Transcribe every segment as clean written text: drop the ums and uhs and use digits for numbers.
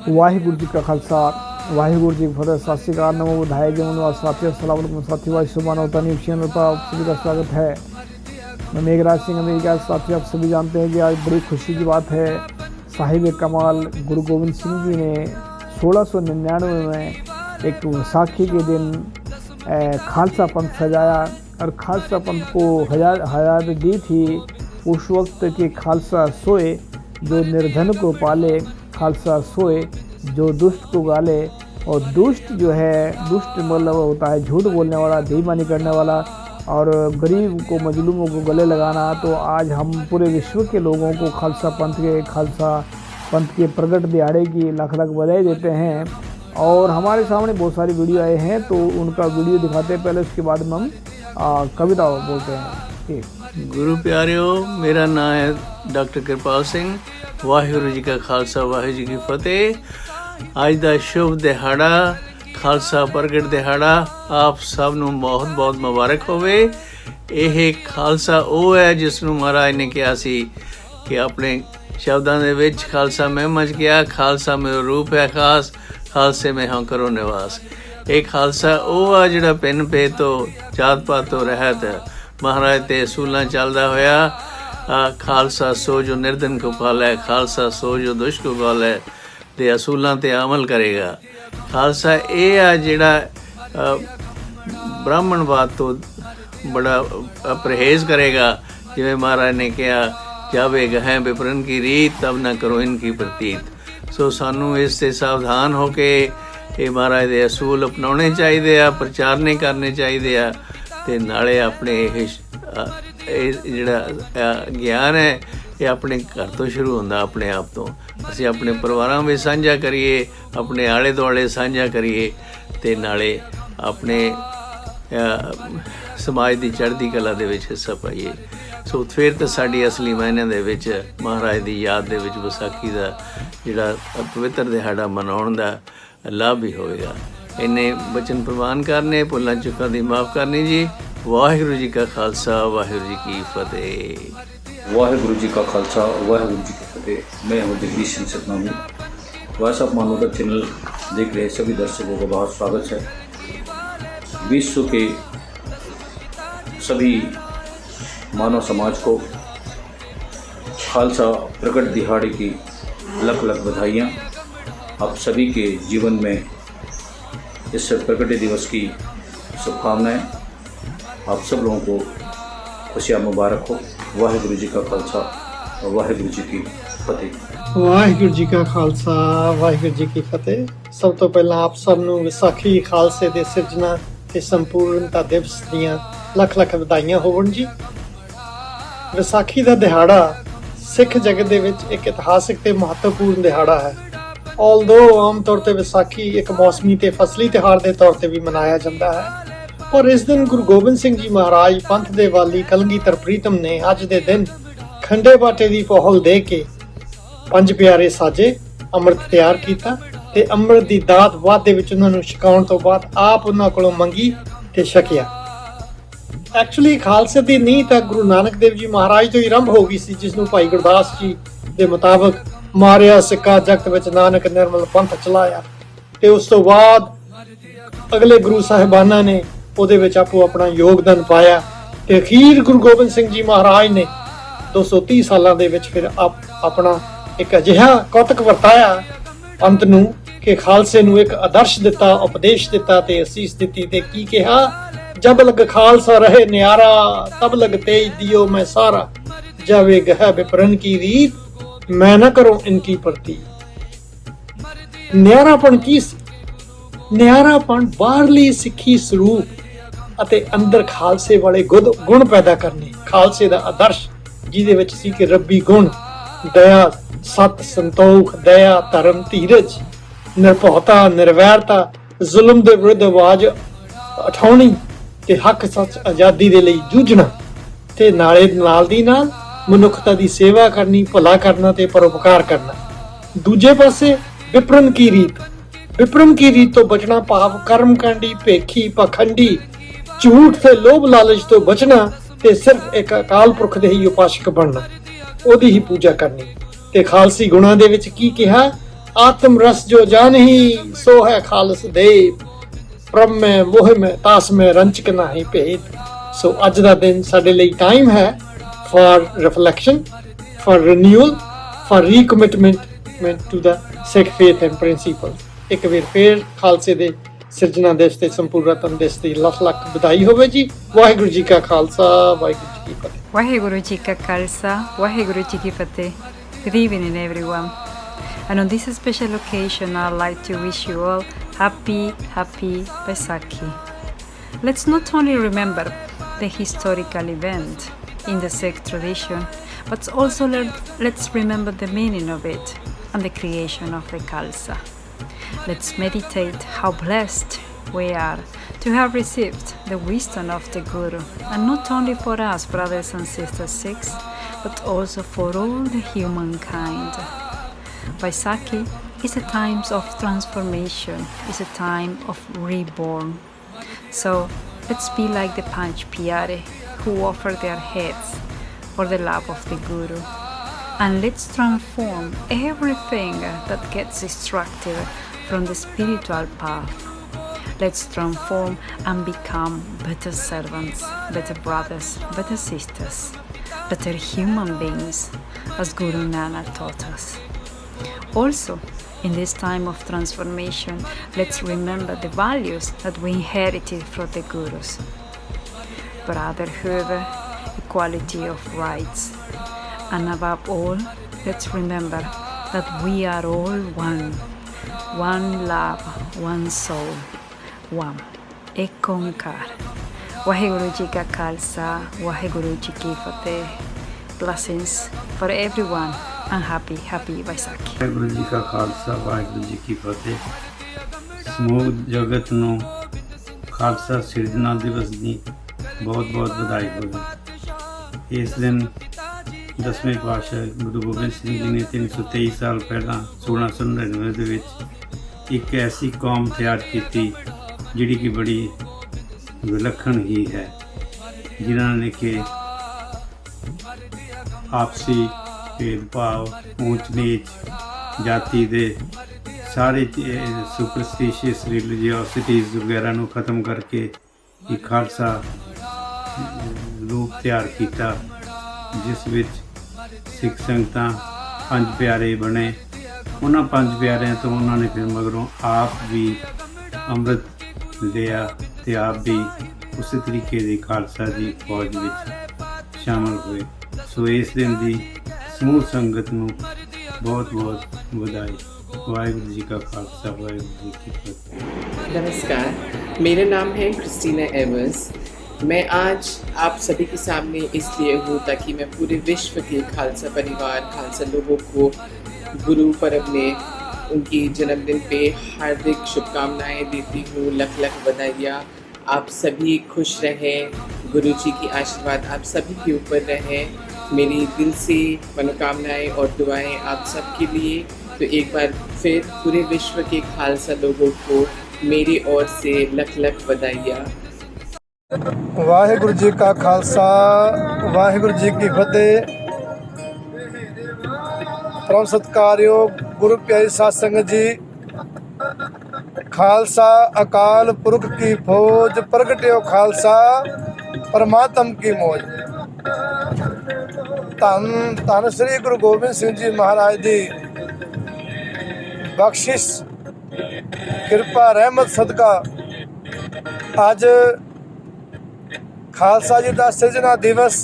वाहिगुरू जी का खालसा वाहिगुरू जी की फतेह। सत श्री अकाल, नमो बुधाय जय मनोवाद साथी, अस्सलाम वालेकुम साथी। भाई सुबह नौतानी चैनल पर आप सभी का स्वागत है। मैं मेघराज सिंह अमेरिका साथी। आप सभी जानते हैं कि आज बड़ी खुशी की बात है। साहिब कमाल गुरु गोविंद सिंह जी ने 1699 में एक वैसाखी के दिन खालसा पंथ सजाया और खालसा पंथ को हयात दी थी। उस वक्त के खालसा सोए जो निर्धन को पाले, खालसा सोए जो दुष्ट को गाले। और दुष्ट जो है, दुष्ट मतलब होता है झूठ बोलने वाला, बेईमानी करने वाला और गरीब को, मजलूमों को गले लगाना। तो आज हम पूरे विश्व के लोगों को खालसा पंथ के प्रगट दिहाड़े की लाख लाख बधाई देते हैं। और हमारे सामने बहुत सारी वीडियो आए हैं, तो उनका वीडियो दिखाते हैं पहले, उसके बाद में हम कविता बोलते हैं। ठीक। गुरु प्यारिओ, मेरा नाम है डॉक्टर कृपाल सिंह। वाहिगुरू जी का खालसा, वाहिगुरू जी की फतेह। ਅੱਜ ਦਾ ਸ਼ੁਭ ਦਿਹਾੜਾ, ਖਾਲਸਾ ਪ੍ਰਗਟ ਦਿਹਾੜਾ ਆਪ ਸਭ ਨੂੰ ਬਹੁਤ ਬਹੁਤ ਮੁਬਾਰਕ ਹੋਵੇ। ਇਹ ਖਾਲਸਾ ਉਹ ਹੈ ਜਿਸ ਨੂੰ ਮਹਾਰਾਜ ਨੇ ਕਿਹਾ ਸੀ ਕਿ ਆਪਣੇ ਸ਼ਬਦਾਂ ਦੇ ਵਿੱਚ ਖਾਲਸਾ ਮਹਿਮਾ 'ਚ ਕਿਹਾ, ਖਾਲਸਾ ਮੇਰਾ ਰੂਪ ਹੈ ਖਾਸ, ਖਾਲਸੇ ਮੈਂ ਹਾਂ ਕਰੋ ਨਿਵਾਸ। ਇਹ ਖਾਲਸਾ ਉਹ ਆ ਜਿਹੜਾ ਪਿੰਨ ਪੇ ਤੋਂ ਜਾਤ ਪਾਤ ਤੋਂ ਰਹਿਤ ਮਹਾਰਾਜ ਤੇ ਅਸੂਲਾਂ ਚੱਲਦਾ ਹੋਇਆ। ਖਾਲਸਾ ਸੋ ਜੋ ਨਿਰਧਨ ਕੋ ਪਾਲੈ, ਖਾਲਸਾ ਸੋ ਜੋ ਦੁਸ਼ਟ ਕੋ ਗਾਲੈ ਦੇ ਅਸੂਲਾਂ 'ਤੇ ਅਮਲ ਕਰੇਗਾ। ਖਾਲਸਾ ਇਹ ਆ ਜਿਹੜਾ ਬ੍ਰਾਹਮਣਵਾਦ ਤੋਂ ਬੜਾ ਪਰਹੇਜ਼ ਕਰੇਗਾ। ਜਿਵੇਂ ਮਹਾਰਾਜ ਨੇ ਕਿਹਾ, ਜਾਵੇ ਗਹਿ ਵਿਪਰਨ ਕੀ ਰੀਤ ਤਬ ਨਾ ਕਰੋ ਇਨਕੀ ਪ੍ਰਤੀਤ। ਸੋ ਸਾਨੂੰ ਇਸ 'ਤੇ ਸਾਵਧਾਨ ਹੋ ਕੇ ਇਹ ਮਹਾਰਾਜ ਦੇ ਅਸੂਲ ਅਪਣਾਉਣੇ ਚਾਹੀਦੇ ਆ, ਪ੍ਰਚਾਰਨੇ ਕਰਨੇ ਚਾਹੀਦੇ ਆ। ਅਤੇ ਨਾਲੇ ਆਪਣੇ ਇਹ ਜਿਹੜਾ ਗਿਆਨ ਹੈ ਇਹ ਆਪਣੇ ਘਰ ਤੋਂ ਸ਼ੁਰੂ ਹੁੰਦਾ, ਆਪਣੇ ਆਪ ਤੋਂ। ਅਸੀਂ ਆਪਣੇ ਪਰਿਵਾਰਾਂ ਵਿੱਚ ਸਾਂਝਾ ਕਰੀਏ, ਆਪਣੇ ਆਲੇ ਦੁਆਲੇ ਸਾਂਝਾ ਕਰੀਏ ਅਤੇ ਨਾਲੇ ਆਪਣੇ ਸਮਾਜ ਦੀ ਚੜ੍ਹਦੀ ਕਲਾ ਦੇ ਵਿੱਚ ਹਿੱਸਾ ਪਾਈਏ। ਸੋ ਫਿਰ ਤਾਂ ਸਾਡੀ ਅਸਲੀ ਮਾਇਨਿਆਂ ਦੇ ਵਿੱਚ ਮਹਾਰਾਜ ਦੀ ਯਾਦ ਦੇ ਵਿੱਚ ਵਿਸਾਖੀ ਦਾ ਜਿਹੜਾ ਪਵਿੱਤਰ ਦਿਹਾੜਾ ਮਨਾਉਣ ਦਾ ਲਾਭ ਵੀ ਹੋਵੇਗਾ। ਇੰਨੇ ਬਚਨ ਪ੍ਰਵਾਨ ਕਰਨੇ, ਭੁੱਲਾਂ ਚੁੱਕਾਂ ਦੀ ਮਾਫ ਕਰਨੀ ਜੀ। ਵਾਹਿਗੁਰੂ ਜੀ ਕਾ ਖਾਲਸਾ, ਵਾਹਿਗੁਰੂ ਜੀ ਕੀ ਫਤਿਹ। वाहिगुरु जी का खालसा, वाहिगुरु जी की फतेह। मैं हूँ जगदीश सिंह सतनामी। व्हाट्सअप मानवता चैनल देख रहे सभी दर्शकों का बहुत स्वागत है। विश्व के सभी मानव समाज को खालसा प्रकट दिहाड़े की लख लख बधाइयाँ। आप सभी के जीवन में इस प्रकट दिवस की शुभकामनाएँ। आप सब लोगों को खुशियाँ मुबारक हो। वाहिगुरू जी का खालसा, वाहिगुरू जी की फतेह। ਵਾਹਿਗੁਰੂ ਜੀ ਕਾ ਖਾਲਸਾ, ਵਾਹਿਗੁਰੂ ਜੀ ਕੀ ਫਤਿਹ। ਸਭ ਤੋਂ ਪਹਿਲਾਂ ਆਪ ਸਭ ਨੂੰ ਵਿਸਾਖੀ ਖਾਲਸੇ ਦੇ ਸਿਰਜਣਾ ਤੇ ਸੰਪੂਰਨਤਾ ਦਿਵਸ ਦੀਆਂ ਲੱਖ ਲੱਖ ਵਧਾਈਆਂ ਹੋਣ ਜੀ। ਵਿਸਾਖੀ ਦਾ ਦਿਹਾੜਾ ਸਿੱਖ ਜਗਤ ਦੇ ਵਿੱਚ ਇੱਕ ਇਤਿਹਾਸਿਕ ਤੇ ਮਹੱਤਵਪੂਰਨ ਦਿਹਾੜਾ ਹੈ। ਆਲਦੋ ਆਮ ਤੌਰ ਤੇ ਵਿਸਾਖੀ ਇੱਕ ਮੌਸਮੀ ਤੇ ਫਸਲੀ ਤਿਉਹਾਰ ਦੇ ਤੌਰ ਤੇ ਵੀ ਮਨਾਇਆ ਜਾਂਦਾ ਹੈ, ਪਰ ਇਸ ਦਿਨ ਗੁਰੂ ਗੋਬਿੰਦ ਸਿੰਘ ਜੀ ਮਹਾਰਾਜ ਪੰਥ ਦੇ ਵਾਲੀ ਕਲਗੀਧਰ ਪ੍ਰੀਤਮ ਨੇ ਅੱਜ ਦੇ ਦਿਨ ਖੰਡੇ ਬਾਟੇ ਦੀ ਪਹੁਲ ਦੇ ਕੇ ਪੰਜ ਪਿਆਰੇ ਸਾਜੇ, ਅੰਮ੍ਰਿਤ ਤਿਆਰ ਕੀਤਾ ਤੇ ਅੰਮ੍ਰਿਤ ਦੀ ਦਾਤ ਬਾਅਦ ਦੇ ਵਿੱਚ ਉਹਨਾਂ ਨੂੰ ਛਕਾਉਣ ਤੋਂ ਬਾਅਦ ਆਪ ਉਹਨਾਂ ਕੋਲੋਂ ਮੰਗੀ ਤੇ ਛਕਿਆ। ਐਕਚੁਅਲੀ ਖਾਲਸੇ ਦੀ ਨੀਂਹ ਤਾਂ ਗੁਰੂ ਨਾਨਕ ਦੇਵ ਜੀ ਮਹਾਰਾਜ ਤੋਂ ਹੀ ਆਰੰਭ ਹੋ ਗਈ ਸੀ, ਜਿਸ ਨੂੰ ਭਾਈ ਗੁਰਦਾਸ ਜੀ ਦੇ ਮੁਤਾਬਕ ਮਾਰਿਆ ਸਿੱਕਾ ਜਗਤ ਵਿੱਚ ਨਾਨਕ ਨਿਰਮਲ ਪੰਥ ਚਲਾਇਆ। ਤੇ ਉਸ ਤੋਂ ਬਾਅਦ ਅਗਲੇ ਗੁਰੂ ਸਾਹਿਬਾਨਾਂ ਨੇ ਉਹਦੇ ਵਿੱਚ ਆਪੋ ਆਪਣਾ ਯੋਗਦਾਨ ਪਾਇਆ ਤੇ ਅਖੀਰ ਗੁਰੂ ਗੋਬਿੰਦ ਸਿੰਘ ਜੀ ਮਹਾਰਾਜ ਨੇ 230 ਸਾਲਾਂ ਦੇ ਵਿੱਚ ਫਿਰ ਆਪਣਾ ਇੱਕ ਅਜਿਹਾ ਕੌਤਕ ਵਰਤਾਇਆ ਅੰਤ ਨੂੰ ਕਿ ਖਾਲਸੇ ਨੂੰ ਇੱਕ ਆਦਰਸ਼ ਦਿੱਤਾ, ਉਪਦੇਸ਼ ਦਿੱਤਾ ਤੇ ਅਸੀਸ ਦਿੱਤੀ। ਤੇ ਕੀ ਕਿਹਾ, ਜਬ ਲਗ ਖਾਲਸਾ ਰਹੇ ਨਿਆਰਾ, ਤਬ ਲਗ ਤੇਜ ਦਿਓ ਮੈਂ ਸਾਰਾ, ਜਾਵੇ ਗਹਿ ਵਿਪਰਨ ਕੀ ਰੀਤ ਮੈਂ ਨਾ ਕਰੂੰ ਇਨਕੀ ਪ੍ਰਤੀ। ਨਿਆਰਾਪਣ ਕੀ ਸੀ? ਨਿਆਰਾਪਣ ਬਾਹਰਲੀ ਸਿੱਖੀ ਸਰੂਪ ਅਤੇ ਅੰਦਰ ਖਾਲਸੇ ਵਾਲੇ ਗੁਣ ਪੈਦਾ ਕਰਨੇ। ਖਾਲਸੇ ਦਾ ਆਦਰਸ਼ ਜਿਹਦੇ ਵਿੱਚ ਸੀ ਕਿ ਰੱਬੀ ਗੁਣ, ਦਇਆ, ਸਤ, ਸੰਤੋਖ, ਦਇਆ, ਧਰਮ, ਧੀਰਜ, ਨਿਰਭਉਤਾ, ਨਿਰਵੈਰਤਾ, ਜ਼ੁਲਮ ਦੇ ਵਿਰੁੱਧ ਆਵਾਜ਼ ਉਠਾਉਣੀ ਤੇ ਹੱਕ ਸੱਚ ਆਜ਼ਾਦੀ ਦੇ ਲਈ ਜੂਝਣਾ ਤੇ ਨਾਲੇ ਨਾਲ ਦੀ ਨਾਲ ਮਨੁੱਖਤਾ ਦੀ ਸੇਵਾ ਕਰਨੀ, ਭਲਾ ਕਰਨਾ ਤੇ ਪਰਉਪਕਾਰ ਕਰਨਾ। ਦੂਜੇ ਪਾਸੇ ਵਿਪਰਨ ਕੀ ਰੀਤ, ਵਿਪਰਨ ਕੀ ਰੀਤ ਤੋਂ ਬਚਣਾ ਭਾਵ ਕਰਮਕਾਂਡੀ, ਭੇਖੀ, ਪਖੰਡੀ, ਝੂਠ ਤੇ ਲੋਭ ਲਾਲਚ ਤੋਂ ਬਚਣਾ ਤੇ ਸਿਰਫ ਇੱਕ ਅਕਾਲ ਪੁਰਖ ਦੇ ਹੀ ਉਪਾਸ਼ਕ ਬਣਨਾ, ਉਹਦੀ ਹੀ ਪੂਜਾ ਕਰਨੀ। ਤੇ ਖਾਲਸੀ ਗੁਣਾਂ ਦੇ ਵਿੱਚ ਕੀ ਕਿਹਾ, आत्म रस जो जान ही सो है खालस देव प्रभ में मोह में तास में रंचक नाही भेद। सो अज का दिन साडे लई टाइम है for reflection, for renewal, for recommitment to the Sikh faith and principle. एक बार फिर खालसे दे सिरजना दिवस ते संपूर्णतम दिवस दी लख लख बधाई होवे जी। वाहिगुरू जी का खालसा, वाहिगुरू जी की फतेह। Waheguru Ji Ka Khalsa, Waheguru Ji Ki Fateh. Good evening, everyone. And on this special occasion, I'd like to wish you all happy Baisakhi. Let's not only remember the historical event in the Sikh tradition, but also let's remember the meaning of it and the creation of the Khalsa. Let's meditate how blessed we are to have received the wisdom of the Guru, and not only for us, brothers and sisters Sikhs, but also for all the humankind. Vaisakhi is a time of transformation, is a time of reborn. So let's be like the Panch Pyare who offer their heads for the love of the Guru. And let's transform everything that gets distracted from the spiritual path. Let's transform and become better servants, better brothers, better sisters, better human beings, as Guru Nanak taught us. Also, in this time of transformation, let's remember the values that we inherited from the Gurus. Brotherhood, equality of rights, and above all, let's remember that we are all one. One love, one soul, one. Ek Onkar. Waheguru Ji Ka Khalsa, Waheguru Ji Ki Fateh. Blessings for everyone and happy Vaisakhi. Waheguru ji ਕਾ ਖਾਲਸਾ, ਵਾਹਿਗੁਰੂ ਜੀ ਕੀ ਫਤਿਹ। ਸਮੂਹ ਜਗਤ ਨੂੰ ਖਾਲਸਾ ਸਿਰਜਣਾ ਦਿਵਸ ਦੀ ਬਹੁਤ ਬਹੁਤ ਵਧਾਈ ਹੋਵੇ। ਇਸ ਦਿਨ 10ਵੇਂ ਪਾਤਸ਼ਾਹ ਗੁਰੂ ਗੋਬਿੰਦ ਸਿੰਘ ਜੀ ਨੇ 323 ਸਾਲ ਪਹਿਲਾਂ 1699 ਦੇ ਵਿੱਚ ਇੱਕ ਐਸੀ ਕੌਮ ਤਿਆਰ ਕੀਤੀ ਜਿਹੜੀ ਕਿ ਬੜੀ ਵਿਲੱਖਣ ਹੀ ਹੈ, ਜਿਨ੍ਹਾਂ ਨੇ ਕਿ ਆਪਸੀ ਭੇਦਭਾਵ, ਊਚ ਨੀਚ, ਜਾਤੀ ਦੇ ਸਾਰੇ ਸੁਪਰਸਟੀਸ਼ੀਅਸ ਰਿਲੀਜੀਓਸਿਟੀਜ਼ ਵਗੈਰਾ ਨੂੰ ਖਤਮ ਕਰਕੇ ਇੱਕ ਖਾਲਸਾ ਰੂਪ ਤਿਆਰ ਕੀਤਾ, ਜਿਸ ਵਿੱਚ ਸਿੱਖ ਸੰਗਤਾਂ ਪੰਜ ਪਿਆਰੇ ਬਣੇ। ਉਹਨਾਂ ਪੰਜ ਪਿਆਰਿਆਂ ਤੋਂ ਉਹਨਾਂ ਨੇ ਫਿਰ ਮਗਰੋਂ ਆਪ ਵੀ ਅੰਮ੍ਰਿਤ ਲਿਆ ਅਤੇ ਆਪ ਵੀ ਉਸੇ ਤਰੀਕੇ ਦੀ ਖਾਲਸਾ ਦੀ ਫੌਜ ਵਿੱਚ ਸ਼ਾਮਲ ਹੋਏ। ਸੋ ਇਸ ਦਿਨ ਦੀ ਸਮੂਹ ਸੰਗਤ ਨੂੰ ਬਹੁਤ ਬਹੁਤ ਵਧਾਈ। ਵਾਹਿਗੁਰੂ ਜੀ का खालसा, वाहिगुरू जी की फतेह। नमस्कार, मेरा नाम है क्रिस्टीना एवर्स। मैं आज आप सभी के सामने इसलिए हूँ ताकि मैं पूरे विश्व के खालसा परिवार, खालसा लोगों को गुरु पर्व में उनकी जन्मदिन पे हार्दिक शुभकामनाएं देती हूँ। लख लख बधाइयाँ। आप सभी खुश रहें, गुरु जी की आशीर्वाद आप सभी के ऊपर रहें। मेरी दिल से मनोकामनाएं और दुआएं आप सब के लिए। तो एक बार फिर पूरे विश्व के खालसा लोगों को मेरी ओर से लख लख बधाइयाँ। ਵਾਹਿਗੁਰੂ ਜੀ ਕਾ ਖਾਲਸਾ, ਵਾਹਿਗੁਰੂ ਜੀ ਕੀ ਫਤਿਹ। ਪਰਮ ਸਤਿਕਾਰਯੋਗ ਗੁਰੂ ਪਿਆਰੀ ਸਾਧ ਸੰਗਤ ਜੀ, ਖਾਲਸਾ ਅਕਾਲ ਪੁਰਖ ਕੀ ਫੌਜ, ਪ੍ਰਗਟਿਓ ਖਾਲਸਾ ਪਰਮਾਤਮ ਕੀ ਮੌਜ। ਧੰਨ ਧੰਨ ਸ੍ਰੀ ਗੁਰੂ ਗੋਬਿੰਦ ਸਿੰਘ ਜੀ ਮਹਾਰਾਜ ਦੀ ਬਖਸ਼ਿਸ਼, ਕਿਰਪਾ, ਰਹਿਮਤ ਸਦਕਾ ਅੱਜ ਖਾਲਸਾ ਜੀ ਦਾ ਸਿਰਜਣਾ ਦਿਵਸ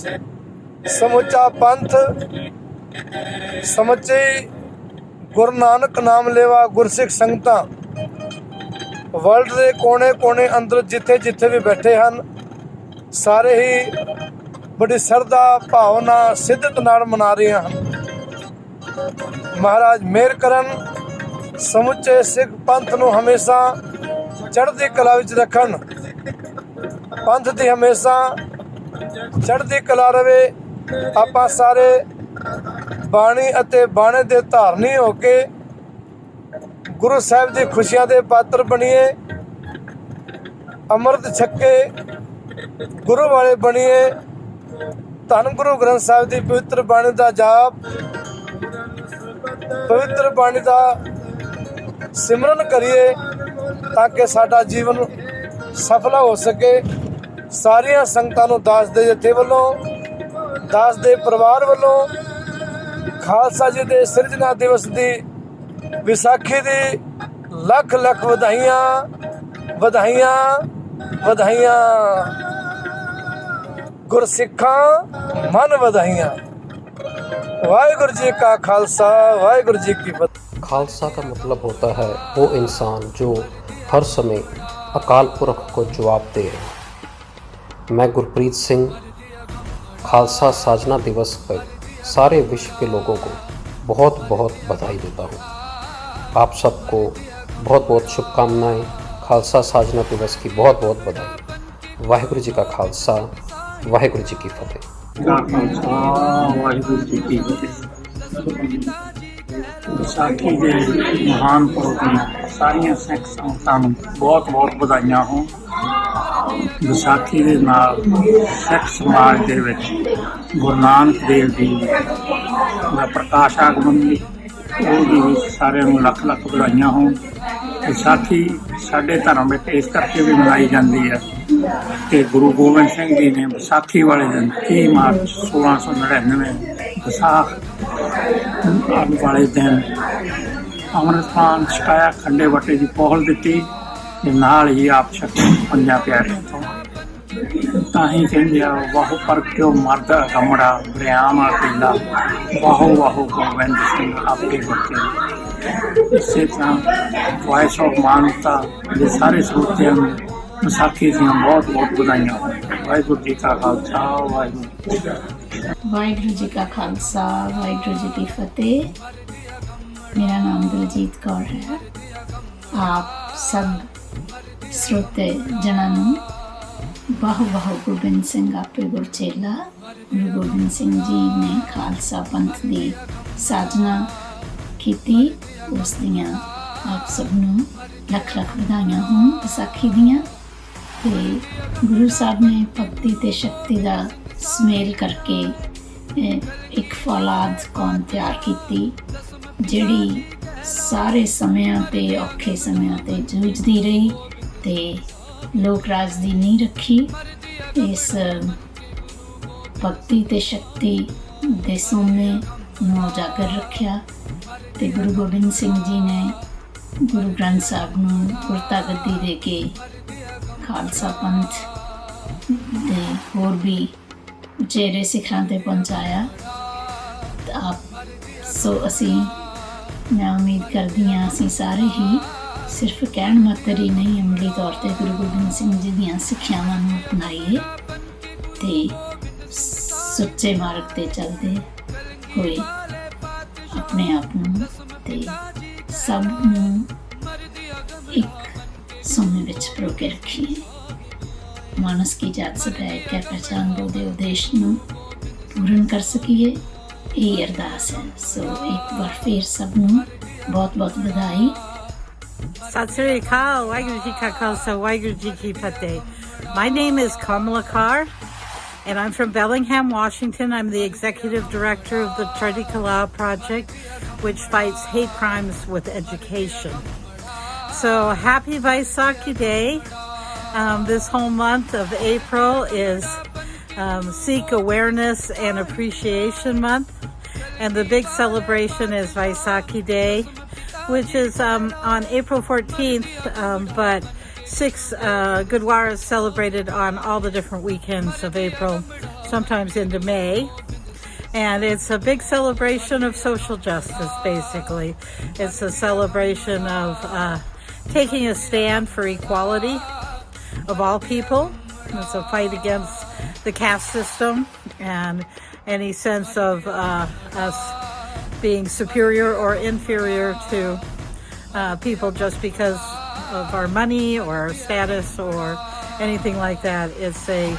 ਸਮੁੱਚਾ ਪੰਥ, ਸਮੁੱਚੇ ਗੁਰੂ ਨਾਨਕ ਨਾਮ ਲੇਵਾ ਗੁਰਸਿੱਖ ਸੰਗਤਾਂ ਵਰਲਡ ਦੇ ਕੋਨੇ ਅੰਦਰ ਜਿੱਥੇ ਜਿੱਥੇ ਵੀ ਬੈਠੇ ਹਨ, ਸਾਰੇ ਹੀ ਬੜੀ ਸ਼ਰਧਾ ਭਾਵਨਾ ਸਿੱਧਤ ਨਾਲ ਮਨਾ ਰਹੇ ਹਨ। ਮਹਾਰਾਜ ਮਿਹਰ ਕਰਨ, ਸਮੁੱਚੇ ਸਿੱਖ ਪੰਥ ਨੂੰ ਹਮੇਸ਼ਾ ਚੜ੍ਹਦੀ ਕਲਾ ਵਿੱਚ ਰੱਖਣ, ਪੰਥ ਦੀ ਹਮੇਸ਼ਾ ਚੜ੍ਹਦੀ ਕਲਾ ਰਵੇ। ਆਪਾਂ ਸਾਰੇ ਬਾਣੀ ਅਤੇ ਬਾਣੇ ਦੇ ਧਾਰਨੀ ਹੋ ਕੇ ਗੁਰੂ ਸਾਹਿਬ ਦੀ ਖੁਸ਼ੀਆਂ ਦੇ ਪਾਤਰ ਬਣੀਏ, ਅੰਮ੍ਰਿਤ ਛਕੇ ਗੁਰੂ ਵਾਲੇ ਬਣੀਏ। ਧੰਨ ਗੁਰੂ ਗ੍ਰੰਥ ਸਾਹਿਬ ਦੀ ਪਵਿੱਤਰ ਬਾਣੀ ਦਾ ਜਾਪ, ਪਵਿੱਤਰ ਬਾਣੀ ਦਾ सिमरन करिए ताकि साडा जीवन सफल हो सके। सारिया संगतां नूं दास दे जथे वल्लों, दास दे परिवार वल्लों खालसा जी दे सिरजना दिवस दी विसाखी दी लख लख वधाइयां वधाइयां वधाइयां। गुरसिखां मन वधाइयां। वाहिगुरू जी का खालसा, वाहिगुरू जी की फतेह। खालसा का मतलब होता है वो इंसान जो हर समय अकाल पुरख को जवाब दे रहे। मैं गुरप्रीत सिंह खालसा साजना दिवस पर सारे विश्व के लोगों को बहुत बहुत बधाई देता हूँ। आप सबको बहुत बहुत शुभकामनाएं। खालसा साजना दिवस की बहुत बहुत बधाई। वाहिगुरू जी का खालसा, वाहिगुरू जी की फतेह। वाहिगुरू जी की फतेह। ਵਿਸਾਖੀ ਦੇ ਮਹਾਨ ਪੁਰਬ ਦੀਆਂ ਸਾਰੀਆਂ ਸਿੱਖ ਸੰਗਤਾਂ ਨੂੰ ਬਹੁਤ ਬਹੁਤ ਵਧਾਈਆਂ ਹੋਣ। ਵਿਸਾਖੀ ਦੇ ਨਾਲ ਸਿੱਖ ਸਮਾਜ ਦੇ ਵਿੱਚ ਗੁਰੂ ਨਾਨਕ ਦੇਵ ਜੀ ਦਾ ਪ੍ਰਕਾਸ਼ ਆਗਮਨ ਵੀ ਉਹਦੀ ਵੀ ਸਾਰਿਆਂ ਨੂੰ ਲੱਖ ਲੱਖ ਵਧਾਈਆਂ ਹੋਣ। ਵਿਸਾਖੀ ਸਾਡੇ ਧਰਮ ਵਿੱਚ ਇਸ ਕਰਕੇ ਵੀ ਮਨਾਈ ਜਾਂਦੀ ਹੈ ਕਿ ਗੁਰੂ ਗੋਬਿੰਦ ਸਿੰਘ ਜੀ ਨੇ ਵਿਸਾਖੀ ਵਾਲੇ ਦਿਨ 30 ਮਾਰਚ 1699 ਵਿਸਾਖ ਵਾਲੇ ਦਿਨ ਅੰਮ੍ਰਿਤਪਾਨ ਛਕਾਇਆ, ਖੰਡੇ ਵੱਟੇ ਦੀ ਪਹੁਲ ਦਿੱਤੀ ਤੇ ਨਾਲ ਹੀ ਆਪ ਛਕੇ ਪੰਜਾਂ ਪਿਆਰਿਆਂ ਤੋਂ। ਤਾਂ ਹੀ ਕਹਿੰਦੇ ਆ ਵਾਹੋ ਪਰ ਕਿਉ ਮਰਦ ਕਮੜਾ ਬਰਿਆਮ ਪੀਲਾ, ਵਾਹੋ ਵਾਹੋ ਗੋਬਿੰਦ ਸਿੰਘ ਆਪੇ ਬੱਚੇ। ਇਸੇ ਤਰ੍ਹਾਂ ਵਾਇਸ ਆਫ ਮਾਨਵਤਾ ਦੇ ਸਾਰੇ ਸਰੋਤਿਆਂ ਨੂੰ ਵਿਸਾਖੀ ਦੀਆਂ ਬਹੁਤ ਬਹੁਤ ਵਧਾਈਆਂ ਹੋਣ। ਵਾਹਿਗੁਰੂ ਜੀ ਕਾ ਖਾਲਸਾ, ਵਾਹਿਗੁਰੂ ਜੀ ਵਾਹਿਗੁਰੂ ਜੀ ਕਾ ਖਾਲਸਾ, ਵਾਹਿਗੁਰੂ ਜੀ ਕੀ ਫਤਿਹ। मेरा नाम दिलजीत कौर है। आप सब श्रोते जनानू बाहु बाहु गोबिंद सिंह आपे गुरचेला। गुरु गोबिंद सिंह जी ने खालसा पंथ की साजना की, उस दियां आप सबनों लख लख बधाइयां होण विसाखी दियां। ते गुरु साहब ने भगती ते शक्ति का सुमेल करके एक फौलाद कौम तैयार की ਜਿਹੜੀ ਸਾਰੇ ਸਮਿਆਂ ਤੇ ਔਖੇ ਸਮਿਆਂ ਤੇ ਜੂਝਦੀ ਰਹੀ ਤੇ ਲੋਕ ਰਾਜ ਦੀ ਨੀਂਹ ਰੱਖੀ। ਇਸ ਭਗਤੀ ਤੇ ਸ਼ਕਤੀ ਦੇ ਸੋਮੇ ਨੂੰ ਉਜਾਗਰ ਰੱਖਿਆ ਤੇ ਗੁਰੂ ਗੋਬਿੰਦ ਸਿੰਘ ਜੀ ਨੇ ਗੁਰੂ ਗ੍ਰੰਥ ਸਾਹਿਬ ਨੂੰ ਗੁਰਤਾ ਗੱਦੀ ਦੇ ਕੇ ਖਾਲਸਾ ਪੰਥ ਦੇ ਹੋਰ ਵੀ ਉਚੇਰੇ ਸਿਖਰਾਂ ਤੇ ਪਹੁੰਚਾਇਆ। ਸੋ ਅਸੀਂ मैं उम्मीद करती हाँ असी सारे ही सिर्फ कहण मात्र ही नहीं अमली तौर पर गुरु गोबिंद सिंह जी दी सिक्ख्यावां नूं अपनाईए ते सुच्चे मार्ग ते चलते हुए अपने आप नूं ते सब नूं एक सोने विच परो के रखिए। मानस की जात सदा एक है, पहचान वो दे उद्देश नूं पूर्ण कर सकीए, यही अरदास है। सो एक बार फिर सब नूं बहुत बहुत बधाई। सत श्री अकाल, वाहिगुरू जी का खालसा, वाहिगुरू जी की फतेह। My name is Kamala Carr and I'm from Bellingham, Washington. I'm the executive director of the Chardi Kalau Project, which fights hate crimes with education. So happy Vaisakhi Day. This whole month of April is Sikh Awareness and Appreciation Month, and the big celebration is Vaisakhi Day, which is on April 14th, but 6 Gurdwara is celebrated on all the different weekends of April, sometimes into May, and it's a big celebration of social justice. Basically, it's a celebration of taking a stand for equality of all people. It's a fight against the caste system and any sense of us being superior or inferior to people just because of our money or our status or anything like that. It's a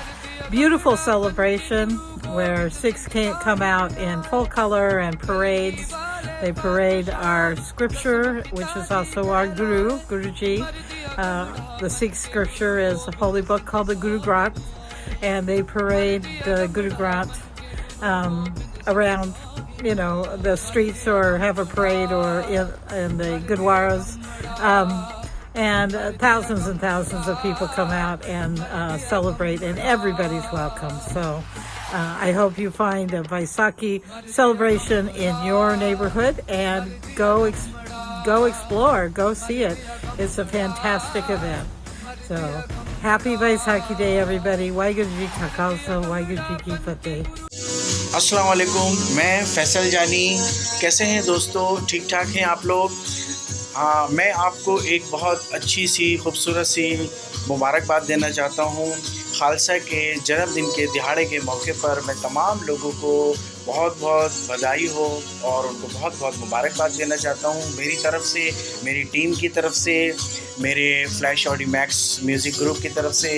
beautiful celebration where Sikhs come out in full color and parades. They parade our scripture, which is also our Guruji. The Sikh scripture is a holy book called the Guru Granth, and they parade the Guru Granth around the streets or have a parade or in the Gurdwaras. And thousands of people come out and celebrate, and everybody's welcome. So I hope you find a Vaisakhi celebration in your neighborhood and go explore, go see it. It's a fantastic event. So happy Vaisakhi Day, everybody. Waheguru Ji Ka Khalsa, Waheguru Ji Ki Fateh. अस्सलाम वालेकुम, मैं फैसल जानी। कैसे हैं दोस्तों, ठीक ठाक हैं आप लोग? हाँ, मैं आपको एक बहुत अच्छी सी खूबसूरत सी मुबारकबाद देना चाहता हूँ। खालसा के जन्मदिन के दिहाड़े के मौके पर मैं तमाम लोगों को बहुत बहुत बधाई हो और उनको बहुत बहुत मुबारकबाद देना चाहता हूँ। मेरी तरफ से, मेरी टीम की तरफ से, मेरे flash Audi max music group की तरफ से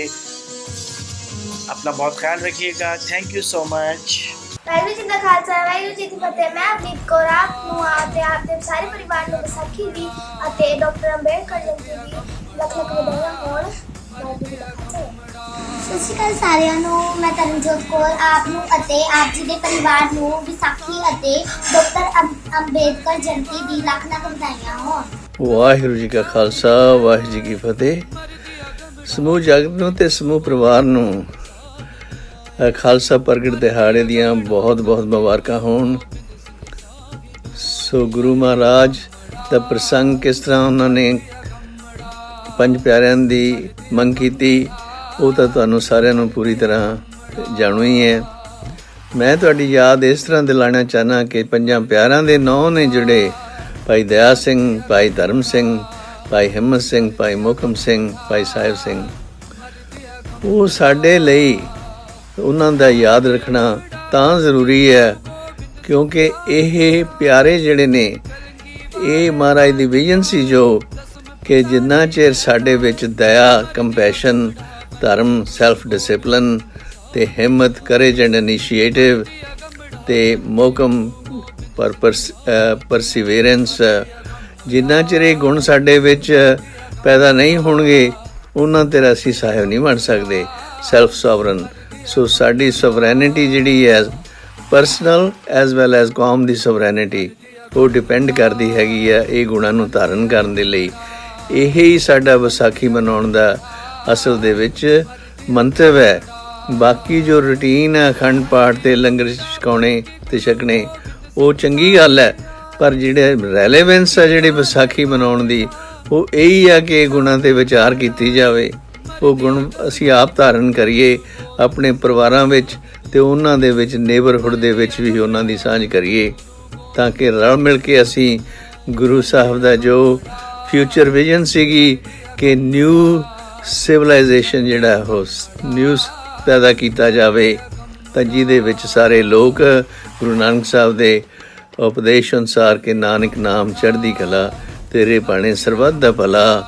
अपना बहुत ख्याल रखिएगा। Thank you so much. Waheguru ji ਦਾ ਖਾਲਸਾ ਵਾਹਿਗੁਰੂ ਜੀ ਕੀ ਫਤਿਹ। ਮੈਂ ਅਮਰੀਤ ਕੌਰ ਆਪ ਨੂੰ ਆਪਦੇ ਸਾਰੇ ਪਰਿਵਾਰ ਨੂੰ ਵਿਸਾਖੀ ਦੀ ਅਤੇ ਡਾਕਟਰ ਅੰਬੇਡਕਰ ਜਯੰਤੀ ਦੀ ਲੱਖ ਲੱਖ ਵਧਾਈਆਂ ਹੋਣ। ਵਾਹਿਗੁਰੂ ਜੀ ਦਾ ਖਾਲਸਾ। ਸਤਿ ਸ਼੍ਰੀ ਅਕਾਲ ਸਾਰਿਆਂ ਨੂੰ। ਮੈਂ ਤਰਨਜੋਤ ਕੌਰ ਆਪ ਨੂੰ ਅਤੇ ਆਪ ਜੀ ਦੇ ਪਰਿਵਾਰ ਨੂੰ ਵਿਸਾਖੀ ਅਤੇ ਡਾਕਟਰ ਅੰਬੇਡਕਰ ਜਯੰਤੀ ਦੀ ਲੱਖ ਲੱਖ ਵਧਾਈਆਂ ਹੋਣ। ਵਾਹਿਗੁਰੂ ਜੀ ਕਾ ਖਾਲਸਾ ਵਾਹਿਗੁਰੂ ਜੀ ਕੀ ਫਤਿਹ। ਸਮੂਹ ਜਗਤ ਨੂੰ ਤੇ ਸਮੂਹ ਪਰਿਵਾਰ ਨੂੰ ਖਾਲਸਾ ਪ੍ਰਗਟ ਦਿਹਾੜੇ ਦੀਆਂ ਬਹੁਤ ਬਹੁਤ ਮੁਬਾਰਕਾਂ ਹੋਣ। ਸੋ ਗੁਰੂ ਮਹਾਰਾਜ ਦਾ ਪ੍ਰਸੰਗ ਕਿਸ ਤਰ੍ਹਾਂ ਉਹਨਾਂ ਨੇ ਪੰਜ ਪਿਆਰਿਆਂ ਦੀ ਮੰਗ ਕੀਤੀ, ਉਹ ਤਾਂ ਤੁਹਾਨੂੰ ਸਾਰਿਆਂ ਨੂੰ ਪੂਰੀ ਤਰ੍ਹਾਂ ਜਾਣੂ ਹੀ ਹੈ। ਮੈਂ ਤੁਹਾਡੀ ਯਾਦ ਇਸ ਤਰ੍ਹਾਂ ਦਿਲਾਉਣਾ ਚਾਹੁੰਦਾ ਕਿ ਪੰਜਾਂ ਪਿਆਰਿਆਂ ਦੇ ਨਾਂ ਨੇ ਜਿਹੜੇ ਭਾਈ ਦਇਆ ਸਿੰਘ, ਭਾਈ ਧਰਮ ਸਿੰਘ, ਭਾਈ ਹਿੰਮਤ ਸਿੰਘ, ਭਾਈ ਮੋਹਕਮ ਸਿੰਘ, ਭਾਈ ਸਾਹਿਬ ਸਿੰਘ। ਉਹ ਸਾਡੇ ਲਈ ਉਹਨਾਂ ਦਾ ਯਾਦ ਰੱਖਣਾ ਤਾਂ ਜ਼ਰੂਰੀ ਹੈ ਕਿਉਂਕਿ ਇਹ ਪਿਆਰੇ ਜਿਹੜੇ ਨੇ, ਇਹ ਮਹਾਰਾਜ ਦੀ ਵਿਜ਼ਨ ਸੀ ਜੋ ਕਿ ਜਿੰਨਾ ਚਿਰ ਸਾਡੇ ਵਿੱਚ ਦਇਆ, ਕੰਪੈਸ਼ਨ, ਧਰਮ, ਸੈਲਫ ਡਿਸਿਪਲਿਨ ਅਤੇ ਹਿੰਮਤ, ਕਰੇਜ ਐਂਡ ਇਨੀਸ਼ੀਏਟਿਵ ਅਤੇ ਮੋਹਕਮ ਪਰਸੀਵੇਰੈਂਸ, ਜਿੰਨਾ ਚਿਰ ਇਹ ਗੁਣ ਸਾਡੇ ਵਿੱਚ ਪੈਦਾ ਨਹੀਂ ਹੋਣਗੇ ਉਹਨਾਂ ਤੇਰਾ ਅਸੀਂ ਸਾਹਿਬ ਨਹੀਂ ਬਣ ਸਕਦੇ, ਸੈਲਫ ਸੋਵਰਨ। ਸੋ ਸਾਡੀ ਸੋਵਰੈਨਿਟੀ ਜਿਹੜੀ ਹੈ ਪਰਸਨਲ ਐਜ਼ ਵੈਲ ਐਜ਼ ਕੌਮ ਦੀ ਸੋਵਰੈਨਿਟੀ, ਉਹ ਡਿਪੈਂਡ ਕਰਦੀ ਹੈਗੀ ਆ ਇਹ ਗੁਣਾਂ ਨੂੰ ਧਾਰਨ ਕਰਨ ਦੇ ਲਈ। ਇਹ ਹੀ ਸਾਡਾ ਵਿਸਾਖੀ ਮਨਾਉਣ ਦਾ ਅਸਲ ਦੇ ਵਿੱਚ ਮੰਤਵ ਹੈ। ਬਾਕੀ ਜੋ ਰੂਟੀਨ ਹੈ, ਅਖੰਡ ਪਾਠ ਅਤੇ ਲੰਗਰ ਛਕਾਉਣੇ ਅਤੇ ਛਕਣੇ, ਉਹ ਚੰਗੀ ਗੱਲ ਹੈ, ਪਰ ਜਿਹੜੇ ਰੈਲੇਵੈਂਸ ਹੈ ਜਿਹੜੀ ਵਿਸਾਖੀ ਮਨਾਉਣ ਦੀ, ਉਹ ਇਹੀ ਆ ਕਿ ਗੁਣਾਂ 'ਤੇ ਵਿਚਾਰ ਕੀਤੀ ਜਾਵੇ। ਉਹ ਗੁਣ ਅਸੀਂ ਆਪ ਧਾਰਨ ਕਰੀਏ ਆਪਣੇ ਪਰਿਵਾਰਾਂ ਵਿੱਚ ਅਤੇ ਉਹਨਾਂ ਦੇ ਵਿੱਚ, ਨੇਬਰਹੁੱਡ ਦੇ ਵਿੱਚ ਵੀ ਉਹਨਾਂ ਦੀ ਸਾਂਝ ਕਰੀਏ ਤਾਂ ਕਿ ਰਲ ਮਿਲ ਕੇ ਅਸੀਂ ਗੁਰੂ ਸਾਹਿਬ ਦਾ ਜੋ ਫਿਊਚਰ ਵਿਜ਼ਨ ਸੀਗੀ ਕਿ ਨਿਊ ਸਿਵਲਾਈਜੇਸ਼ਨ ਜਿਹੜਾ ਉਹ ਨਿਊ ਪੈਦਾ ਕੀਤਾ ਜਾਵੇ, ਤਾਂ ਜਿਹਦੇ ਵਿੱਚ ਸਾਰੇ ਲੋਕ ਗੁਰੂ ਨਾਨਕ ਸਾਹਿਬ ਦੇ ਉਪਦੇਸ਼ ਅਨੁਸਾਰ ਕਿ ਨਾਨਕ ਨਾਮ ਚੜ੍ਹਦੀ ਕਲਾ, ਤੇਰੇ ਭਾਣੇ ਸਰਬੱਤ ਦਾ ਭਲਾ,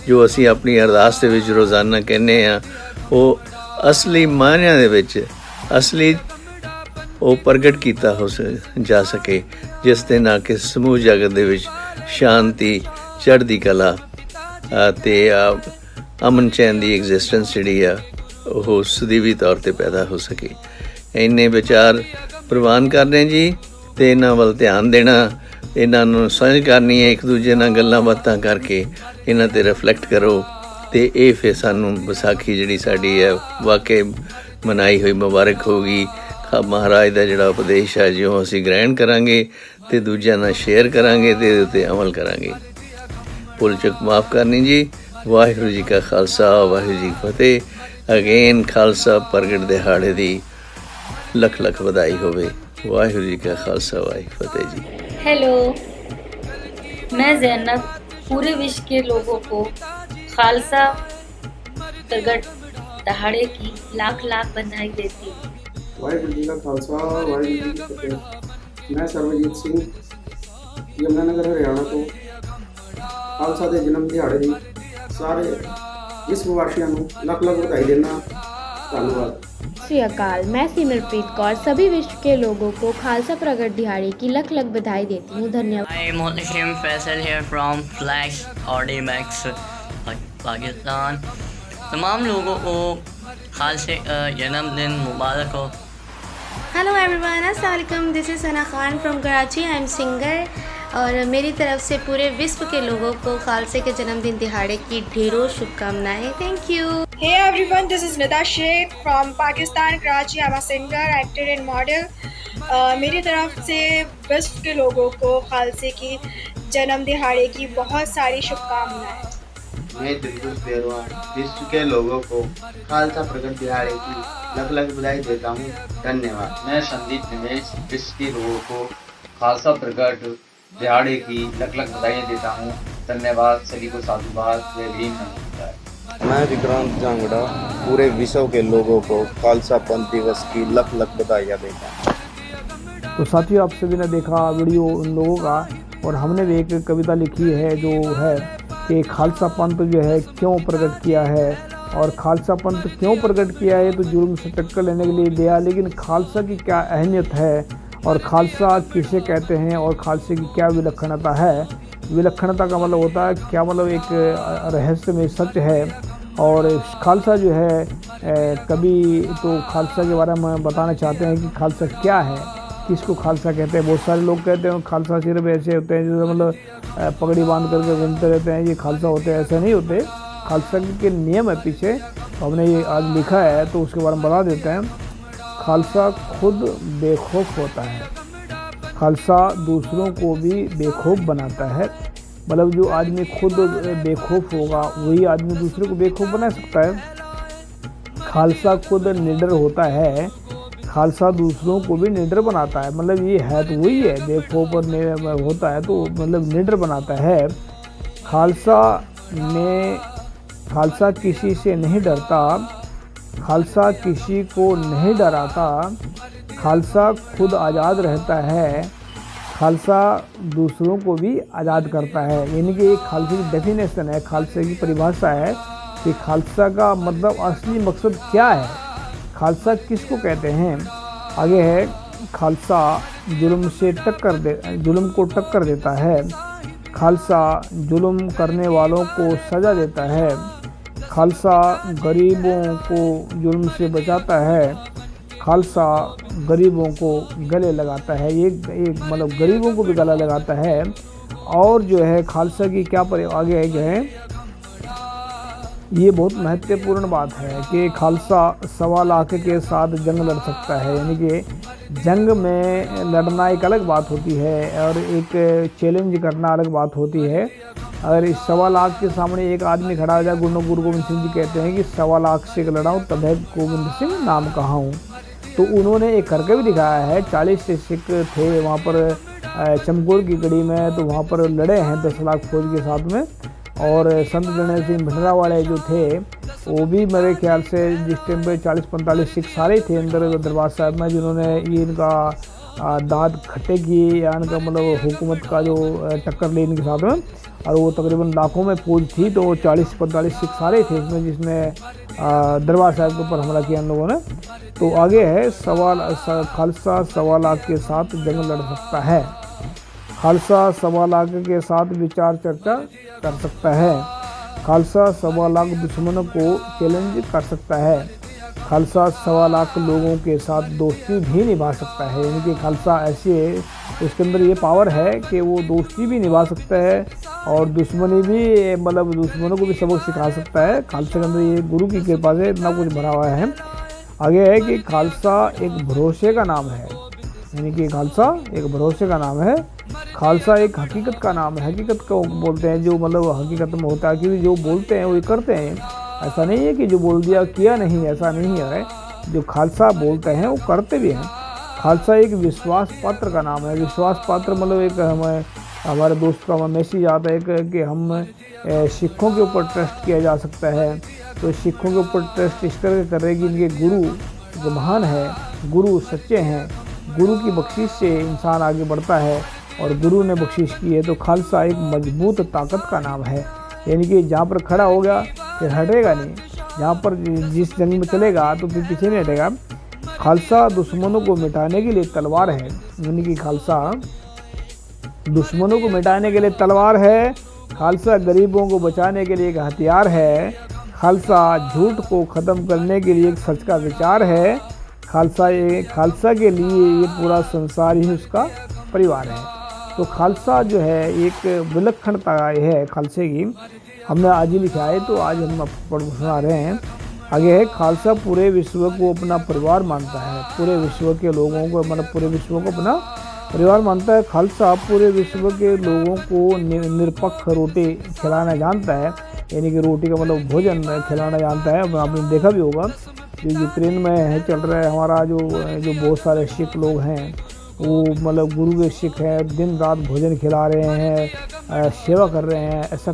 ਜੋ ਅਸੀਂ ਆਪਣੀ ਅਰਦਾਸ ਦੇ ਵਿੱਚ ਰੋਜ਼ਾਨਾ ਕਹਿੰਦੇ ਹਾਂ, ਉਹ ਅਸਲੀ ਮਾਇਨਿਆਂ ਦੇ ਵਿੱਚ ਅਸਲੀ ਉਹ ਪ੍ਰਗਟ ਕੀਤਾ ਹੋ ਜਾ ਸਕੇ, ਜਿਸ ਦੇ ਨਾਲ ਕਿ ਸਮੂਹ ਜਗਤ ਦੇ ਵਿੱਚ ਸ਼ਾਂਤੀ, ਚੜ੍ਹਦੀ ਕਲਾ ਅਤੇ ਅਮਨ ਚੈਨ ਦੀ ਐਗਜ਼ਿਸਟੈਂਸ ਜਿਹੜੀ ਆ ਉਹ ਸਦੀਵੀ ਤੌਰ 'ਤੇ ਪੈਦਾ ਹੋ ਸਕੇ। ਇੰਨੇ ਵਿਚਾਰ ਪ੍ਰਵਾਨ ਕਰਨੇ ਜੀ, ਅਤੇ ਇਹਨਾਂ ਵੱਲ ਧਿਆਨ ਦੇਣਾ, ਇਹਨਾਂ ਨੂੰ ਸਮਝ ਕਰਨੀ ਹੈ, ਇੱਕ ਦੂਜੇ ਨਾਲ ਗੱਲਾਂ ਬਾਤਾਂ ਕਰਕੇ ਇਹਨਾਂ 'ਤੇ ਰਿਫਲੈਕਟ ਕਰੋ, ਅਤੇ ਇਹ ਫਿਰ ਸਾਨੂੰ ਵਿਸਾਖੀ ਜਿਹੜੀ ਸਾਡੀ ਹੈ ਵਾਕਈ ਮਨਾਈ ਹੋਈ ਮੁਬਾਰਕ ਹੋਊਗੀ। ਮਹਾਰਾਜ ਦਾ ਜਿਹੜਾ ਉਪਦੇਸ਼ ਹੈ ਜਿਉਂ ਅਸੀਂ ਗ੍ਰਹਿਣ ਕਰਾਂਗੇ ਅਤੇ ਦੂਜਿਆਂ ਨਾਲ ਸ਼ੇਅਰ ਕਰਾਂਗੇ ਅਤੇ ਇਹਦੇ ਉੱਤੇ ਅਮਲ ਕਰਾਂਗੇ। ਭੁੱਲ ਚੁੱਕ ਮਾਫ਼ ਕਰਨੀ ਜੀ। ਵਾਹਿਗੁਰੂ ਜੀ ਕਾ ਖਾਲਸਾ ਵਾਹਿਗੁਰੂ ਜੀ ਕੀ ਫਤਿਹ। ਅਗੇਨ ਖਾਲਸਾ ਪ੍ਰਗਟ ਦਿਹਾੜੇ ਦੀ ਲੱਖ ਲੱਖ ਵਧਾਈ ਹੋਵੇ। ਵਾਹਿਗੁਰੂ ਜੀ ਕਾ ਖਾਲਸਾ ਵਾਹਿਗੁਰੂ ਫਤਿਹ ਜੀ। हेलो, मैं जैनब पूरे विश्व के लोगों को खालसा प्रगट दहाड़े की लाख लाख बधाई देती हूँ। वाहिगुरू जी का खालसा वाहिगुरू जी की फतेह। मैं ਸਰਬਜੀਤ ਸਿੰਘ ਯਮੁਨਾਨਗਰ ਹਰਿਆਣਾ ਤੋਂ ਖਾਲਸਾ ਦੇ ਜਨਮ ਦਿਹਾੜੇ ਦੀ ਸਾਰੇ ਵਿਸ਼ਵ ਵਾਸੀਆਂ ਨੂੰ ਲੱਖ ਲੱਖ ਵਧਾਈ ਦੇਣਾ। ਧੰਨਵਾਦ। श्री अकाल, मैं सिमरप्रीत कौर सभी विश्व के लोगों को खालसा प्रगट दिहाड़े की लख लख बधाई देती हूँ। धन्यवाद। I am Muhtassim Faisal here from Flash Audio Max Pakistan. तमाम लोगों को खालसे जन्मदिन मुबारक हो। हेलो एवरीवन, अस्सलाम वालेकुम। This is Sana Khan from Karachi. I am singer और मेरी तरफ से पूरे विश्व के लोगों को खालसे के जन्मदिन दिहाड़े की ढेरों शुभकामनाएं। Thank you. Hey everyone, this is Nida Sheikh from Pakistan, Karachi. I'm a singer, actor and model. मेरी तरफ से विश्व के लोगों को खालसे की जन्म दिहाड़े की बहुत सारी शुभकामनाएं। मैं दिलखुश बैरवा विश्व के लोगों को खालसा प्रगट दिहाड़े की लख लख बधाई देता हूँ। धन्यवाद। मैं संदीप निमेश विश्व के लोगों को खालसा प्रगट दिहाड़े की लख लख बधाई देता हूँ। धन्यवाद। सभी को साधुवाद। जय भीम। मैं विक्रांत जांगड़ा पूरे विश्व के लोगों को खालसा पंथ दिवस की लख लख बधाइयाँ देता हूँ। तो साथियों, आप सभी ने देखा वीडियो उन लोगों का, और हमने भी एक कविता लिखी है जो है कि खालसा पंथ जो है क्यों प्रकट किया है, और खालसा पंथ क्यों प्रकट किया है तो जुर्म से टक्कर लेने के लिए दिया, लेकिन खालसा की क्या अहमियत है और खालसा किसे कहते हैं और खालसे की क्या विलक्षणता है। विलक्षणता का मतलब होता है क्या, मतलब एक रहस्यमय सच है। और खालसा जो है कभी तो खालसा के बारे में बताना चाहते हैं कि खालसा क्या है, किसको खालसा कहते हैं। बहुत सारे लोग कहते हैं खालसा सिर्फ ऐसे होते हैं जैसे मतलब पगड़ी बांध करके घूमते रहते हैं, ये खालसा होते हैं। ऐसा नहीं होते, खालसा के नियम है पीछे, तो हमने ये आज लिखा है तो उसके बारे में बता देते हैं। खालसा खुद बेखौफ होता है, खालसा दूसरों को भी बेखौफ बनाता है। मतलब जो आदमी खुद बेखौफ होगा वही आदमी दूसरे को बेखौफ बना सकता है। खालसा खुद निडर होता है, खालसा दूसरों को भी निडर बनाता है। मतलब ये है तो वही है, बेखौफ और होता है तो मतलब निडर बनाता है। खालसा किसी से नहीं डरता, खालसा किसी को नहीं डराता, खालसा खुद आज़ाद रहता है, खालसा दूसरों को भी आज़ाद करता है। यानी कि एक खालसे की डेफिनेशन है, खालसे की परिभाषा है कि खालसा का मतलब असली मकसद क्या है, खालसा किसको कहते हैं। आगे है, खालसा जुल्म को टक्कर देता है, खालसा जुल्म करने वालों को सज़ा देता है, खालसा गरीबों को जुल्म से बचाता है, खालसा गरीबों को गले लगाता है। ये मतलब गरीबों को भी गला लगाता है। और जो है खालसा की क्या आगे जो है ये बहुत महत्वपूर्ण बात है कि खालसा सवा लाख के साथ जंग लड़ सकता है। यानी कि जंग में लड़ना एक अलग बात होती है और एक चैलेंज करना अलग बात होती है। अगर इस सवा लाख के सामने एक आदमी खड़ा हो जाए, गुरु गोविंद सिंह जी कहते हैं कि सवा लाख से लड़ाऊँ तब है गोविंद सिंह नाम कहा हूँ। तो उन्होंने एक करके भी दिखाया है। 40 से सिख थे वहाँ पर चमकौर की गढ़ी में, तो वहाँ पर लड़े हैं 10 लाख फौज के साथ में। और संत गणेश सिंह भिंडरा वाले जो थे वो भी मेरे ख्याल से जिस टाइम पे 40-45 सिख सारे थे अंदर दरबार साहब में, जिन्होंने ये इनका दाद खट्टे किए या इनका मतलब हुकूमत का जो टक्कर ली इनके साथ में। और वो तकरीबन लाखों में फौज थी, तो 40-45 सिख सारे थे इसमें जिसने दरबार साहब के ऊपर हमला किया इन लोगों ने। तो आगे है खालसा सवा लाख के साथ जंग लड़ सकता है, खालसा सवा लाख के साथ विचार चर्चा कर सकता है, खालसा सवा लाख दुश्मनों को चैलेंज कर सकता है, खालसा सवा लाख लोगों के साथ दोस्ती भी निभा सकता है। यानी कि खालसा ऐसे है, उसके अंदर ये पावर है कि वो दोस्ती भी निभा सकता है और दुश्मनी भी, मतलब दुश्मनों को भी सबक सिखा सकता है। खालसा के अंदर ये गुरु की कृपा से इतना कुछ भरा हुआ है। आगे है कि खालसा एक भरोसे का नाम है। यानी कि खालसा एक भरोसे का नाम है, खालसा एक हकीकत का नाम है। हकीकत को बोलते हैं जो मतलब हकीकत में होता है, क्योंकि जो बोलते हैं वो करते हैं। ऐसा नहीं है कि जो बोल दिया किया नहीं, ऐसा नहीं है। जो खालसा बोलते हैं वो करते भी हैं। खालसा एक विश्वास पात्र का नाम है। विश्वास पात्र मतलब एक हमारे दोस्त का मैसेज आता है कि हम सिखों के ऊपर ट्रस्ट किया जा सकता है। तो सिखों के ऊपर ट्रस्ट इस करके कर रहे कि इनके गुरु जो महान है, गुरु सच्चे हैं, गुरु की बख्शिश से इंसान आगे बढ़ता है और गुरु ने बख्शिश की है। तो खालसा एक मजबूत ताकत का नाम है। यानी कि जहाँ पर खड़ा हो गया फिर हटेगा नहीं, जहाँ पर जिस जंग में चलेगा तो फिर पीछे नहीं हटेगा। खालसा दुश्मनों को मिटाने के लिए तलवार है। यानी कि खालसा दुश्मनों को मिटाने के लिए तलवार है, खालसा गरीबों को बचाने के लिए एक हथियार है, खालसा झूठ को ख़त्म करने के लिए एक सच का विचार है, खालसा के लिए ये पूरा संसार ही उसका परिवार है। तो खालसा जो है एक विलक्षणता है खालसे की, हमने आज ही लिखा है तो आज हम आपको पढ़ सुना रहे हैं। आगे है, खालसा पूरे विश्व को अपना परिवार मानता है। पूरे विश्व के लोगों को मतलब पूरे विश्व को अपना परिवार मानता है। खालसा पूरे विश्व के लोगों को निरपक्ष रोटी खिलाना जानता है, यानी कि रोटी का मतलब भोजन खिलाना जानता है। आपने देखा भी होगा जो यूक्रेन में है चल रहा है हमारा जो बहुत सारे सिख लोग हैं, वो मतलब गुरु के सिख हैं, दिन रात भोजन खिला रहे हैं, सेवा कर रहे हैं। ऐसा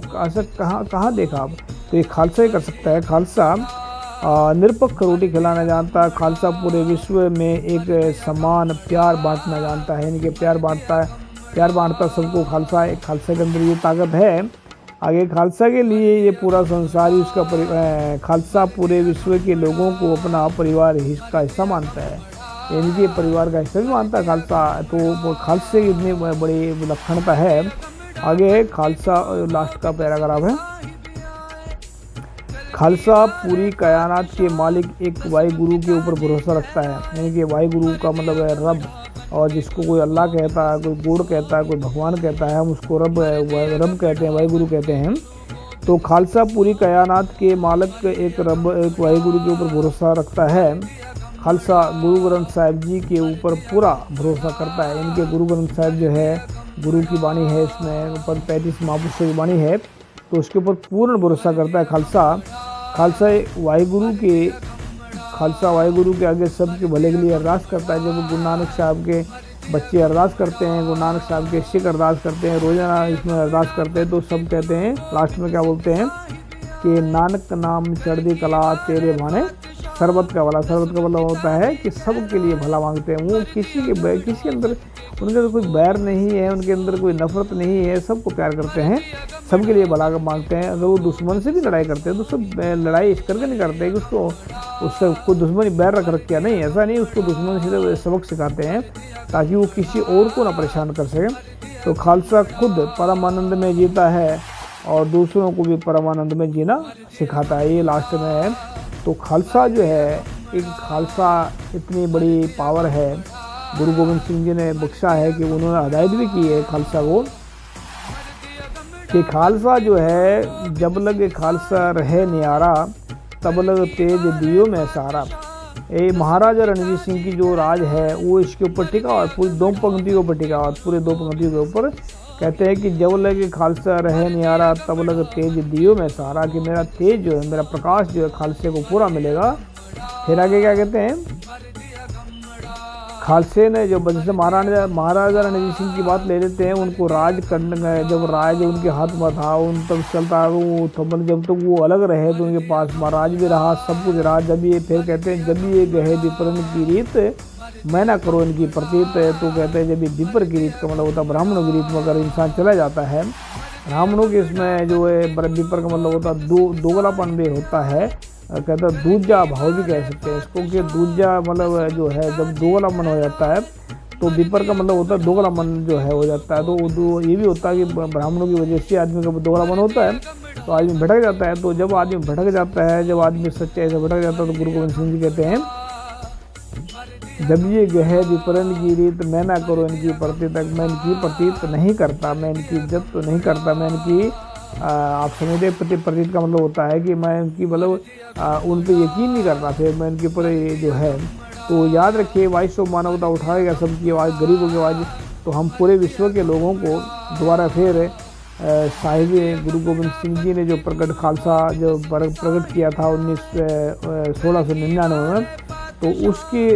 कहाँ देखा आप? तो ये खालसा ही कर सकता है। खालसा निरपक्ष रोटी खिलाना जानता है। खालसा पूरे विश्व में एक समान प्यार बांटना जानता है, यानी कि प्यार बांटता सबको। खालसा के अंदर ये ताकत है। आगे, खालसा के लिए ये पूरा संसार ही उसका खालसा पूरे विश्व के लोगों को अपना परिवार का हिस्सा मानता है, यानी कि परिवार का हिस्सा भी मानता है खालसा। तो खालसे की इतनी बड़ी विलक्षणता है। आगे है, खालसा लास्ट का पैराग्राफ है। खालसा पूरी कायनात के मालिक एक वाहिगुरु के ऊपर भरोसा रखता है, यानी कि वाहिगुरु का मतलब है रब, और जिसको कोई अल्लाह कहता है, कोई गॉड कहता है, कोई भगवान कहता है, हम उसको रब कहते हैं, वाहिगुरु कहते हैं। तो खालसा पूरी कायनात के मालिक एक वाहिगुरु के ऊपर भरोसा रखता है। खालसा गुरु ग्रंथ साहिब जी के ऊपर पूरा भरोसा करता है। इनके गुरु ग्रंथ साहिब जो है गुरु की वाणी है, इसमें ऊपर 35 महापुरुषों की वाणी है, तो उसके ऊपर पूर्ण भरोसा करता है खालसा वाहिगुरु के आगे सबके भले के लिए अरदास करता है। जब गुरु नानक साहब के बच्चे अरदास करते हैं, गुरु नानक साहब के सिख अरदास करते हैं, रोजाना इसमें अरदास करते हैं, तो सब कहते हैं लास्ट में क्या बोलते हैं कि नानक नाम चढ़दी कला तेरे भाने सरबत का भला। सरबत का भला होता है कि सबके लिए भला मांगते हैं। वो किसी अंदर उनके अंदर कोई बैर नहीं है, उनके अंदर कोई नफरत नहीं है, सबको प्यार करते हैं, सबके लिए भला मांगते हैं। अगर वो दुश्मन से भी लड़ाई करते हैं तो सब लड़ाई इस करके नहीं करते कि उससे कोई दुश्मनी बैर रख किया, नहीं, ऐसा नहीं। उसको दुश्मन से सबक सिखाते हैं ताकि वो किसी और को ना परेशान कर सके। तो खालसा खुद परमानंद में जीता है और दूसरों को भी परमानंद में जीना सिखाता है। ये लास्ट में है। तो खालसा जो है खालसा इतनी बड़ी पावर है, गुरु गोविंद सिंह जी ने बख्शा है कि उन्होंने हदायत भी की है खालसा को कि खालसा जो है जब लग खालसा रहे नियारा तब लग तेज दियो में सारा। ये महाराजा रणजीत सिंह की जो राज है वो इसके ऊपर टिका और पूरी 2 पंक्तियों पर टिका और पूरे 2 पंक्तियों के ऊपर कहते हैं कि जब लगे खालसा रहे नियारा तब लग तेज दियो में सारा, कि मेरा तेज जो है, मेरा प्रकाश जो है खालसे को पूरा मिलेगा। फिर आगे क्या कहते हैं, खालसे ने जो जैसे महाराजा रणजीत सिंह की बात ले लेते हैं, उनको राज करने गए, जब राज उनके हाथ में था उन तक चलता वो तो जब तक वो अलग रहे तो उनके पास महाराज भी रहा, सब कुछ रहा। जब ये फिर कहते हैं जब ये गहे विपरण की रीत मैं ना करो इनकी प्रतीत, तो कहते हैं जब ये विपर की रीत का मतलब होता है ब्राह्मणों की रीत में अगर इंसान चला जाता है, ब्राह्मणों के इसमें जो है विपर का मतलब होता है दोगलापन भी होता है, कहता है दूजा भाव भी कह सकते हैं इसको, कि दूजा मतलब जो है जब दोगला मन हो जाता है तो विपर का मतलब होता है दोगला मन जो है हो जाता है। तो ये भी होता है कि ब्राह्मणों की वजह से आदमी का दोगला मन होता है तो आदमी भटक जाता है। तो जब आदमी भटक जाता है, जब आदमी सच्चाई से भटक जाता है, तो गुरु गोविंद सिंह जी कहते हैं जब ये गहे विपरण की रीत मैं ना करो इनकी प्रतीत, मैं इनकी प्रतीत नहीं करता, मैं इनकी इज्जत तो नहीं करता, मैं इनकी आप समझते प्रतीत का मतलब होता है कि मैं इनकी मतलब उन पर यकीन नहीं करता, फिर मैं इनके ऊपर जो है। तो याद रखिए वॉइस ऑफ मानवता उठाएगा सबकी आवाज़, गरीबों की आवाज़। तो हम पूरे विश्व के लोगों को दोबारा फिर साहिब गुरु गोविंद सिंह जी ने जो प्रकट खालसा जो प्रकट किया था 1699 में, तो उसकी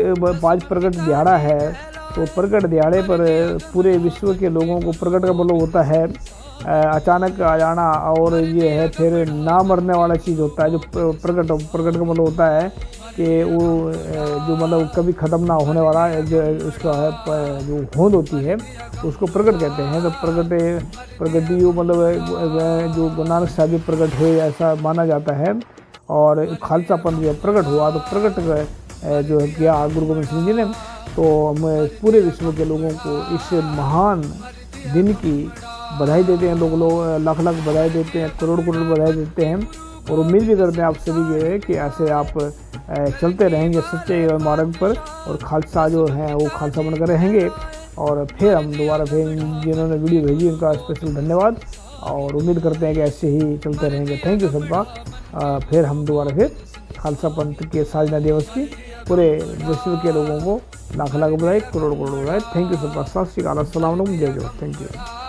आज प्रकट दिहाड़ा है। तो प्रकट दिहाड़े पर पूरे विश्व के लोगों को, प्रकट का मतलब होता है अचानक आ जाना, और ये है फिर ना मरने वाला चीज़ होता है जो प्रकट का मतलब होता है कि वो जो मतलब कभी ख़त्म ना होने वाला जो उसका है जो होंद होती है उसको प्रकट कहते हैं। तो प्रगतियों मतलब जो गुरु नानक साहब प्रकट हुए ऐसा माना जाता है, और खालसा पंथ जब प्रकट हुआ तो प्रकट जो है किया गुरु गोविंद सिंह जी ने। तो मैं पूरे विश्व के लोगों को इस महान दिन की बधाई देते हैं, लोग लाख लाख बधाई देते हैं, करोड़ करोड़ बधाई देते हैं, और उम्मीद भी करते हैं आप सभी के कि ऐसे आप चलते रहेंगे सच्चे मार्ग पर और खालसा जो है वो खालसा बनकर रहेंगे। और फिर हम दोबारा फिर जिन्होंने वीडियो भेजी उनका स्पेशल धन्यवाद और उम्मीद करते हैं कि ऐसे ही चलते रहेंगे। थैंक यू सबका। फिर हम दोबारा फिर खालसा पंथ के साजना दिवस की पूरे विश्व के लोगों को लाख लाख बधाई, करोड़ करोड़ बधाई। थैंक यू सबका। सत श्री अकाल, अस्सलाम वालेकुम, जय जवाहर। Thank you.